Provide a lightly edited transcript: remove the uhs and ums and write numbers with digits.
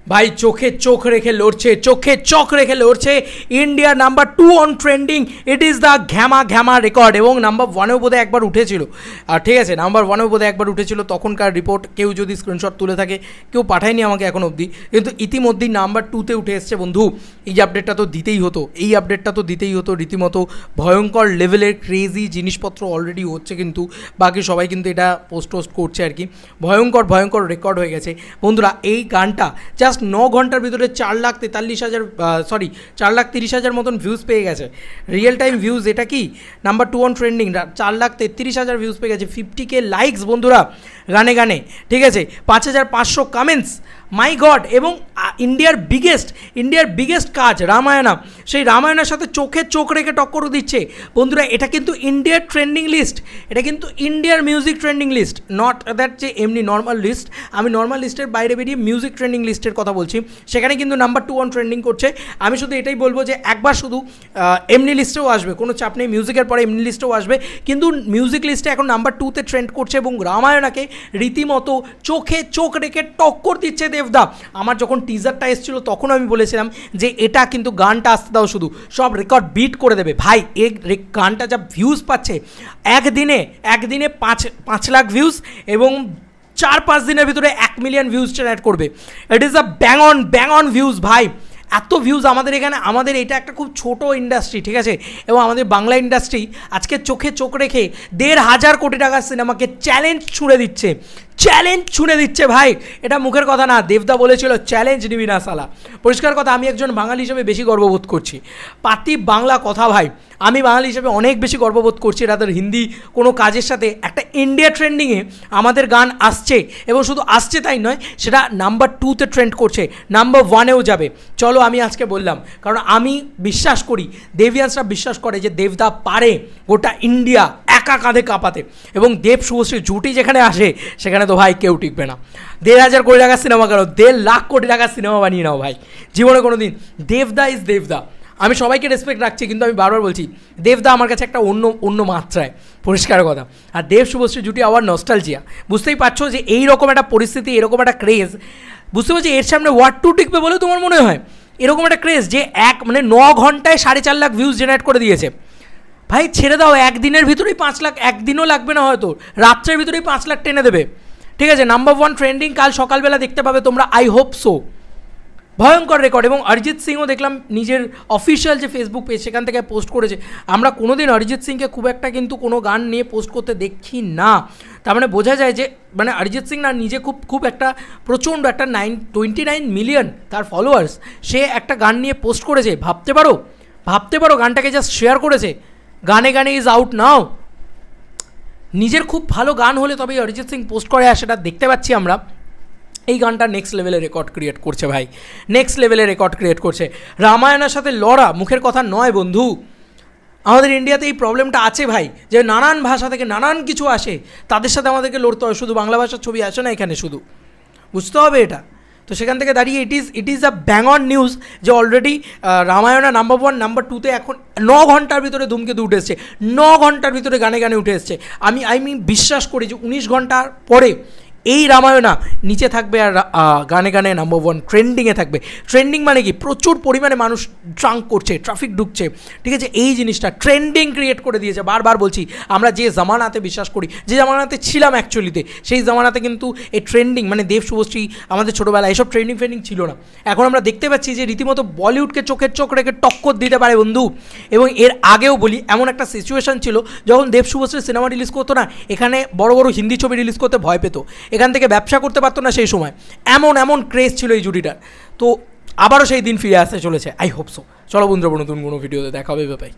भाई चोखे चोख रेखे लड़ছে चोखे चोख रेखे लड़ছে India number 2 on trending it is the घ्यामा घ्यामा रेकर्ड এবং নাম্বার 1 বোধহয় একবার উঠেছিল আর ঠিক আছে নাম্বার 1 বোধহয় একবার উঠেছিল তখনকার রিপোর্ট কেউ যদি স্ক্রিনশট তুলে থাকে কেউ পাঠায়নি আমাকে এখন অবধি কিন্তু ইতিমধ্যেই নাম্বার 2 তে উঠে এসেছে বন্ধু এই আপডেটটা তো দিতেই হতো রীতিমতো ভয়ঙ্কর লেভেলের ক্রেজি জিনিসপত্র অলরেডি হচ্ছে কিন্তু বাকি সবাই কিন্তু এটা পোস্ট করছে আর কি ভয়ঙ্কর রেকর্ড হয়ে গেছে বন্ধুরা এই গানটা জাস্ট 9 ঘন্টার ভিতরে 4,30,000 মতন ভিউজ পেয়ে গেছে রিয়েল টাইম ভিউজ এটা কি নাম্বার 2 অন ট্রেন্ডিং 4,33,000 ভিউজ পেয়ে গেছে 50K লাইকস বন্ধুরা গানে গানে ঠিক আছে 5,500 কমেন্টস মাই গড এবং ইন্ডিয়ার বিগেস্ট কাজ রামায়ণা সেই রামায়ণের সাথে চোখে চোখ রেখে টক্কর দিচ্ছে বন্ধুরা এটা কিন্তু ইন্ডিয়ার ট্রেন্ডিং লিস্ট এটা কিন্তু ইন্ডিয়ার music trending list not that যে এমনি নর্মাল লিস্ট আমি নর্মাল লিস্টের বাইরে বেরিয়ে মিউজিক ট্রেন্ডিং লিস্টের কথা বলছি সেখানে কিন্তু নাম্বার 2 অন ট্রেন্ডিং করছে আমি শুধু এটাই বলবো যে একবার শুধু এমনি লিস্টেও আসবে কোনো চাপ নেই মিউজিকের পরে এমনি লিস্টেও আসবে কিন্তু মিউজিক লিস্টে এখন নাম্বার 2 তে ট্রেন্ড করছে এবং রামায়ণাকে রীতিমতো চোখে চোখ রেখে টক্কর দিচ্ছে দেবদা আমার যখন টিজারটা এসেছিল তখন আমি বলেছিলাম যে এটা কিন্তু গানটা আসতে দাও শুধু সব রেকর্ড বিট করে দেবে ভাই এই গানটা যা ভিউজ পাচ্ছে একদিনে 5 লাখ ভিউজ এবং 4-5 দিনের ভিতরে 1 মিলিয়ন ভিউজ জেনারেট করবে it is a bang on views ভাই এত ভিউজ আমাদের এখানে আমাদের এটা একটা খুব ছোট ইন্ডাস্ট্রি ঠিক আছে এবং আমাদের বাংলা ইন্ডাস্ট্রি আজকে চোখে চোখ রেখে 1,500 কোটি টাকার সিনেমাকে চ্যালেঞ্জ ছুঁড়ে দিচ্ছে ভাই এটা মুখের কথা না দেবদা বলেছিল চ্যালেঞ্জ নিবি না সালা পরিষ্কার কথা আমি একজন বাঙালি হিসেবে বেশি গর্ববোধ করছি পাতি বাংলা কথা ভাই আমি বাঙালি হিসেবে অনেক বেশি গর্ববোধ করছি রাদার হিন্দি কোনো কাজের সাথে একটা ইন্ডিয়া ট্রেন্ডিংয়ে আমাদের গান আসছে এবং শুধু আসছে তাই নয় সেটা নাম্বার 2 তে ট্রেন্ড করছে নাম্বার 1-এও যাবে চলো আমি আজকে বললাম কারণ আমি বিশ্বাস করি দেবিয়ান্সরা বিশ্বাস করে যে দেবদা পারে গোটা ইন্ডিয়া একা কাঁধে কাঁপাতে এবং দেব শুভশ্রী জুটি যেখানে আসে সেখানে তো ভাই কেউ টিকবে না 1,500 কোটি টাকার সিনেমা কেন 1.5 লাখ কোটি টাকার সিনেমা বানিয়ে নাও ভাই জীবনে কোনো দিন দেবদা ইজ দেবদা আমি সবাইকে রেসপেক্ট রাখছি কিন্তু আমি বারবার বলছি দেবদা আমার কাছে একটা অন্য মাত্রায় পরিষ্কার কথা আর দেব শুভশ্রী জুটি আবার নস্টালজিয়া বুঝতেই পারছো যে এইরকম একটা পরিস্থিতি এরকম একটা ক্রেজ বুঝতে পারছি এর সামনে ওয়ার্ড 2 টিকবে বলে তোমার মনে হয় এরকম একটা ক্রেজ যে 9 ঘন্টায় 4.5 লাখ ভিউজ জেনারেট করে দিয়েছে ভাই ছেড়ে দাও একদিনের ভিতরেই 5 লাখ একদিনও লাগবে না হয়তো রাত্রের ভিতরেই 5 লাখ টেনে দেবে ঠিক আছে নাম্বার 1 ট্রেন্ডিং কাল সকালবেলা দেখতে পাবে তোমরা আই হোপ সো ভয়ঙ্কর রেকর্ড এবং অরিজিৎ সিংও দেখলাম নিজের অফিসিয়াল যে ফেসবুক পেজ সেখান থেকে পোস্ট করেছে আমরা কোনোদিন অরিজিৎ সিংকে খুব একটা কিন্তু কোনো গান নিয়ে পোস্ট করতে দেখি না তার মানে বোঝা যায় যে মানে অরিজিৎ সিং না নিজে খুব একটা প্রচণ্ড একটা 29 মিলিয়ন তার ফলোয়ার্স সে একটা গান নিয়ে পোস্ট করেছে ভাবতে পারো গানটাকে জাস্ট শেয়ার করেছে গানে ইজ আউট নাও নিজের খুব ভালো গান হলে তবেই অরিজিৎ সিং পোস্ট করে আর সেটা দেখতে পাচ্ছি আমরা এই গানটা নেক্সট লেভেলে রেকর্ড ক্রিয়েট করছে ভাই নেক্সট লেভেলে রেকর্ড ক্রিয়েট করছে রামায়ণের সাথে লড়া মুখের কথা নয় বন্ধু আমাদের ইন্ডিয়াতে এই প্রবলেমটা আছে ভাই যে নানান ভাষা থেকে নানান কিছু আসে তাদের সাথে আমাদেরকে লড়তে হয় শুধু বাংলা ভাষার ছবি আসে না এখানে শুধু বুঝতে হবে এটা তো সেখান থেকে দাঁড়িয়ে it is a bang on news যে অলরেডি রামায়ণা নাম্বার 1 নাম্বার 2 তে এখন 9 ঘন্টার ভিতরে ধুমকেতু উঠে এসছে 9 ঘন্টার ভিতরে গানে উঠে এসছে আমি বিশ্বাস করি যে 19 ঘন্টার পরে এই রামায়ণা নিচে থাকবে আর গানে নাম্বার 1 ট্রেন্ডিংয়ে থাকবে ট্রেন্ডিং মানে কি প্রচুর পরিমাণে মানুষ ট্রাঙ্ক করছে ট্রাফিক ঢুকছে ঠিক আছে এই জিনিসটা ট্রেন্ডিং ক্রিয়েট করে দিয়েছে বারবার বলছি আমরা যে জামানাতে বিশ্বাস করি যে জামানাতে ছিলাম অ্যাকচুয়ালিতে সেই জামানাতে কিন্তু এই ট্রেন্ডিং মানে দেব শুভশ্রী আমাদের ছোটোবেলায় এসব ট্রেন্ডিং ছিল না এখন আমরা দেখতে পাচ্ছি যে রীতিমতো বলিউডকে চোখের চোখ রেখে টক্কর দিতে পারে বন্ধু এবং এর আগেও বলি এমন একটা সিচুয়েশান ছিল যখন দেব শুভশ্রী সিনেমা রিলিজ করতো না এখানে বড় হিন্দি ছবি রিলিজ করতে ভয় পেত এখান থেকে ব্যবসা করতে পারতো না সেই সময় এমন ক্রেজ ছিল এই জুটিটার তো আবারও সেই দিন ফিরে আসতে চলেছে আই হোপ সো চলো বন্ধুরা নতুন কোনো ভিডিওতে দেখা হবে ভাই